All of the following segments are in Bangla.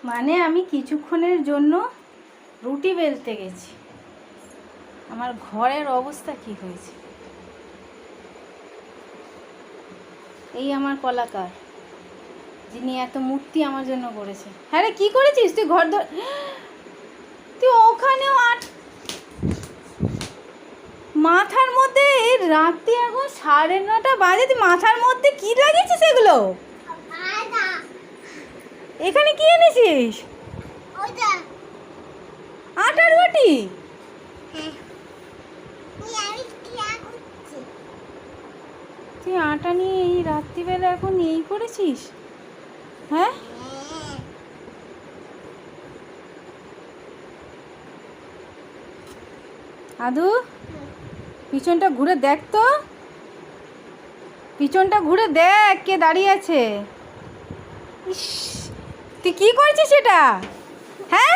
মানে আমি কিছুক্ষণের জন্য রুটি বেলতে গেছি, আমার ঘরের অবস্থা কি হয়েছে। এই আমার কলাকার, যিনি এত মূর্তি আমার জন্য করেছে। হ্যাঁ রে, কী করেছিস তুই? ঘর ধর, তুই ওখানেও মাথার মধ্যে রাত্রি এখন 9:30 বাজে, তুই মাথার মধ্যে কি লাগিয়েছিস এগুলো? এখানে কি এনেছিস? আটার বাটি? তুই আটা নিয়ে এই রাত্রিবেলা এখন এই করেছিস? হ্যাঁ, আদু পিছনটা ঘুরে দেখ তো, পিছনটা ঘুরে দেখ কে দাঁড়িয়ে আছে। ইস, তুই কি করছিস এটা? হ্যাঁ,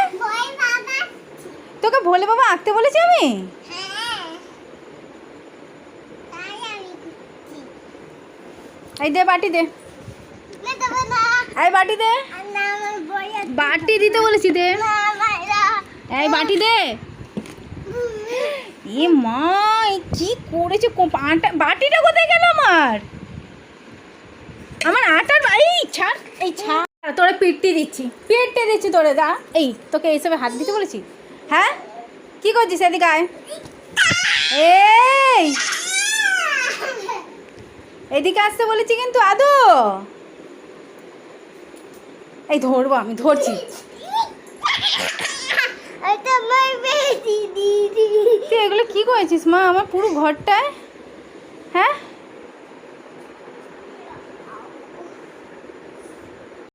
তোকে ভোলে বাবা আঁকতে বলেছি আমি? এই দে বাটি দে, এই বাটি দে, বাটি দিতে বলেছি দে, এই বাটি দে। এ মা, কি করেছে? বাটিটা কোথায় গেল আমার? আমার আটার এই ছাড়, এই ছাড়, তোরা পিটতে দিচ্ছি তোরে। দা, এই তোকে এইসবে হাত দিতে বলেছি? হ্যাঁ, কি করছিস? এদিকে আয়, এই এদিকে আসতে বলেছি কিন্তু আদু। এই ধরবো, আমি ধরছি। তুই এগুলো কি করেছিস মা আমার পুরো ঘরটায়? হ্যাঁ,